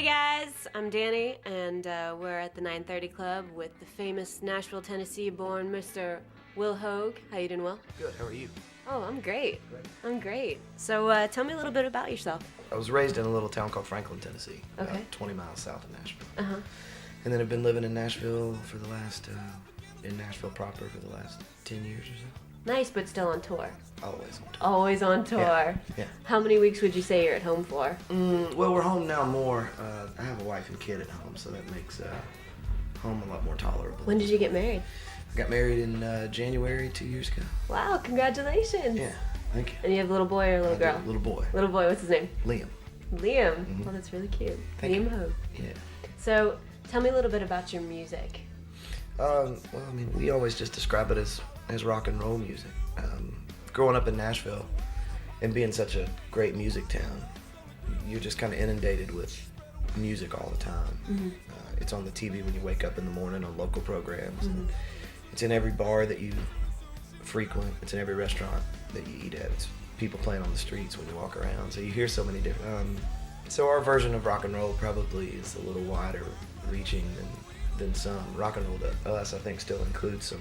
guys, I'm Danny, and we're at the 930 Club with the famous Nashville, Tennessee-born Mr. Will Hoge. How you doing, Will? Good, how are you? Oh, I'm great. I'm great. So tell me a little bit about yourself. I was raised in a little town called Franklin, Tennessee, Okay. about 20 miles south of Nashville. Uh-huh. And then I've been living in Nashville for the last, in Nashville proper for the last 10 years or so. Nice, but still on tour. Always on tour. Always on tour. Yeah. How many weeks would you say you're at home for? Well, we're home now more. I have a wife and kid at home, so that makes home a lot more tolerable. When did you get married? I got married in January 2 years ago. Wow, congratulations. Yeah, thank you. And you have a little boy or a little I do, girl? little boy. Little boy, what's his name? Liam. Liam. Mm-hmm. Well, that's really cute. Thank Liam you. Hoge. Yeah. So tell me a little bit about your music. Well, I mean, we always just describe it as rock and roll music. Growing up in Nashville and being such a great music town, you're just kind of inundated with music all the time. Mm-hmm. It's on the TV when you wake up in the morning on local programs. And it's in every bar that you frequent. It's in every restaurant that you eat at. It's people playing on the streets when you walk around. So you hear so many different. So our version of rock and roll probably is a little wider reaching than some. Rock and roll to us, I think, still includes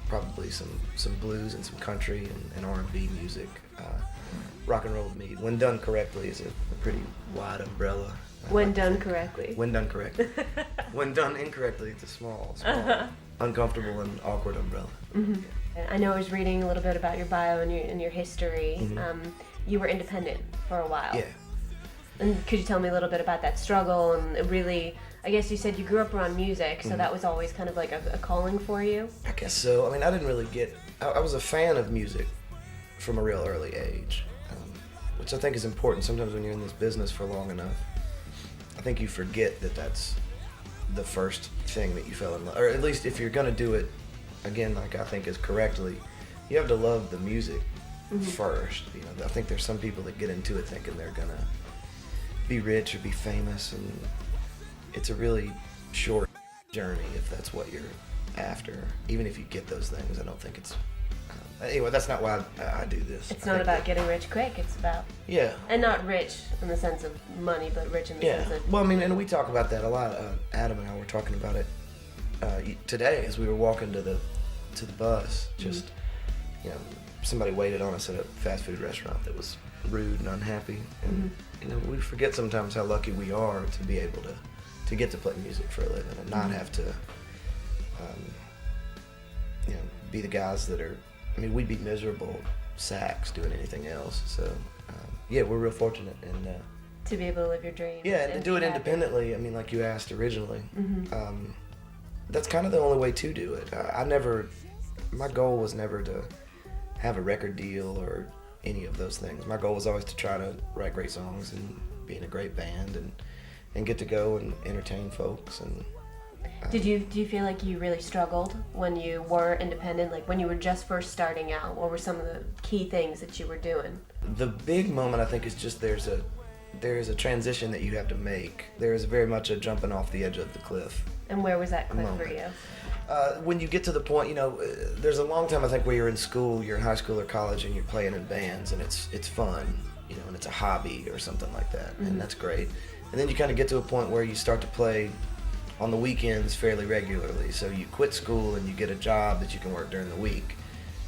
probably some blues and some country and R&B music. Rock and roll to me, when done correctly, is a pretty wide umbrella. When done correctly. When done correctly. When done incorrectly, it's a small, uncomfortable and awkward umbrella. Mm-hmm. I know I was reading a little bit about your bio and your history. Mm-hmm. You were independent for a while. Yeah. And could you tell me a little bit about that struggle and really, I guess you said you grew up around music, so that was always kind of like a calling for you? I guess so. I mean, I didn't really I was a fan of music from a real early age, which I think is important. Sometimes when you're in this business for long enough, I think you forget that that's the first thing that you fell in love, or at least if you're gonna do it, again, like I think is correctly, you have to love the music first. You know, I think there's some people that get into it thinking they're gonna be rich or be famous, and it's a really short journey if that's what you're after. Even if you get those things, I don't think it's. Anyway, that's not why I do this. It's not about getting rich quick. It's about and not rich in the sense of money, but rich in the sense of. Well, I mean, and we talk about that a lot. Adam and I were talking about it today as we were walking to the bus. Just you know, somebody waited on us at a fast food restaurant that was rude and unhappy, and you know, we forget sometimes how lucky we are to be able to get to play music for a living and not have to, you know, be the guys that are. I mean, we'd be miserable sacks doing anything else. So, yeah, we're real fortunate and to be able to live your dreams. Yeah, and to do it independently. I mean, like you asked originally, that's kind of the only way to do it. My goal was never to have a record deal or any of those things. My goal was always to try to write great songs and be in a great band and get to go and entertain folks. And do you feel like you really struggled when you were independent, like when you were just first starting out? What were some of the key things that you were doing? The big moment, I think, is just there's a transition that you have to make. There is very much a jumping off the edge of the cliff. And where was that cliff for you? When you get to the point, you know, there's a long time, I think, where you're in school, you're in high school or college, and you're playing in bands, and it's fun, you know, and it's a hobby or something like that, and that's great. And then you kind of get to a point where you start to play on the weekends fairly regularly. So you quit school and you get a job that you can work during the week.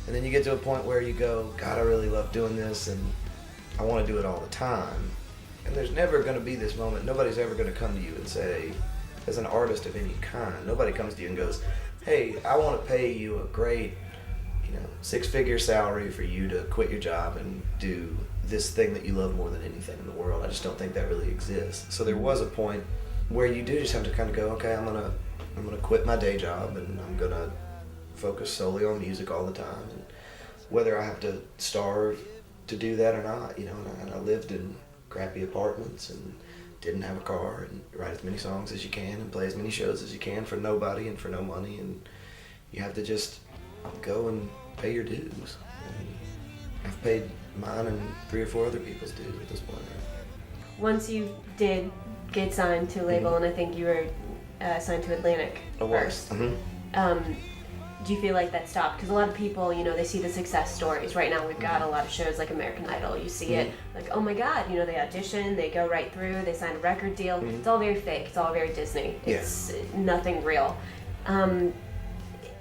And then you get to a point where you go, God, I really love doing this, and I want to do it all the time. And there's never going to be this moment. Nobody's ever going to come to you and say, as an artist of any kind, nobody comes to you and goes, hey, I want to pay you a great, you know, 6-figure salary for you to quit your job and do this thing that you love more than anything in the world. I just don't think that really exists. So there was a point where you do just have to kind of go, okay, I'm gonna quit my day job and I'm gonna focus solely on music all the time, and whether I have to starve to do that or not, you know. And I lived in crappy apartments and didn't have a car, and write as many songs as you can and play as many shows as you can for nobody and for no money, and you have to just go and pay your dues. And I've paid mine and 3 or 4 other people's dues at this point. Once you did get signed to a label, and I think you were signed to Atlantic first. do you feel like that stopped? Because a lot of people, you know, they see the success stories. Right now we've got a lot of shows like American Idol. You see it, like, oh my God, you know, they audition, they go right through, they sign a record deal. It's all very fake. It's all very Disney. It's nothing real.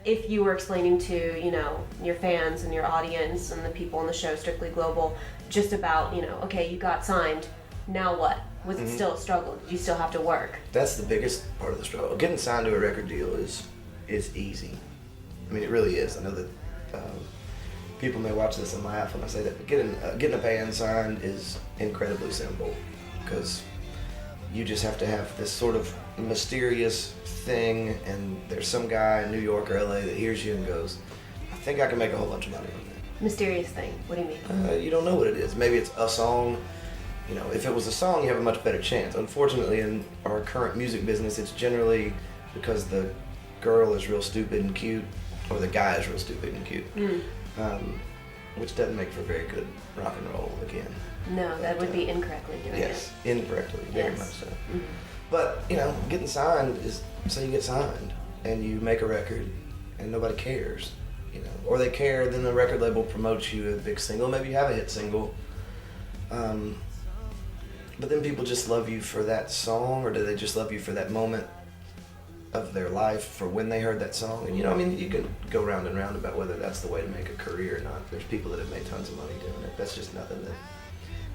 If you were explaining to, you know, your fans and your audience and the people on the show Strictly Global just about, you know, okay, you got signed, now what? Was it still a struggle? Did you still have to work? That's the biggest part of the struggle. Getting signed to a record deal is easy. I mean, it really is. I know that people may watch this and laugh when I say that, but getting a band signed is incredibly simple because you just have to have this sort of mysterious thing, and there's some guy in New York or LA that hears you and goes, I think I can make a whole bunch of money on that. Mysterious thing? What do you mean? You don't know what it is. Maybe it's a song. You know, if it was a song, you have a much better chance. Unfortunately, in our current music business, it's generally because the girl is real stupid and cute, or the guy is real stupid and cute, which doesn't make for very good rock and roll again. No, that would be incorrectly doing it. Yes, incorrectly, very much so. But, you know, getting signed is, so you get signed and you make a record and nobody cares, you know, or they care, then the record label promotes you a big single, maybe you have a hit single, but then people just love you for that song, or do they just love you for that moment of their life for when they heard that song? And, you know, I mean, you can go round and round about whether that's the way to make a career or not. There's people that have made tons of money doing it. That's just nothing that,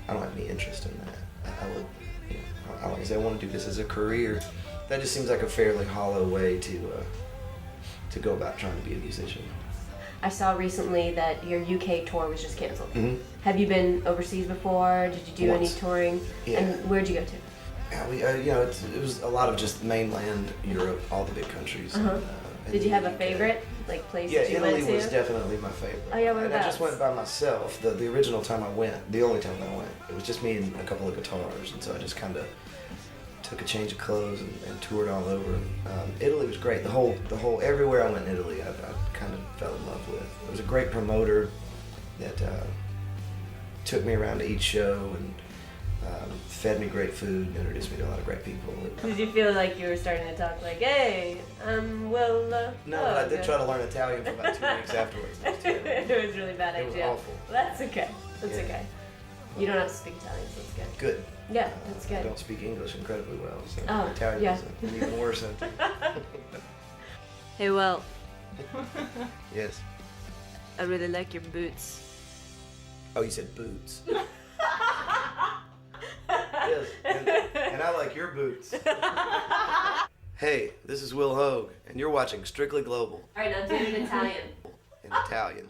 I don't have any interest in that. I would, you know, like I said, I want to do this as a career. That just seems like a fairly hollow way to go about trying to be a musician. I saw recently that your UK tour was just canceled. Have you been overseas before? Did you do Once. any touring? Yeah. And where'd you go to? Yeah, we, you know, it was a lot of just mainland Europe, all the big countries. And Did you have a UK. favorite, like, place Yeah, that you Italy went to? was definitely my favorite. Oh, yeah, and I whereabouts? just went by myself. The original time I went, the only time I went, it was just me and a couple of guitars, and so I just kind of took a change of clothes and toured all over. Italy was great. The whole everywhere I went in Italy, I kind of fell in love with. There was a great promoter that took me around to each show and fed me great food and introduced me to a lot of great people. Did you feel like you were starting to talk like, hey, I'm Will No, but I did try to learn Italian for about 2 weeks afterwards. It was terrible. It was really bad It was idea. awful. That's okay. That's Yeah. okay. You don't have to speak Italian, so it's good. Good. Yeah, that's I good. don't speak English incredibly well, so Oh, Italian yeah. is an even worse. Hey, Will, Yes. I really like your boots. Oh, you said boots. Yes, and I like your boots. Hey, this is Will Hoge, and you're watching Strictly Global All right, now do it in Italian. in Italian.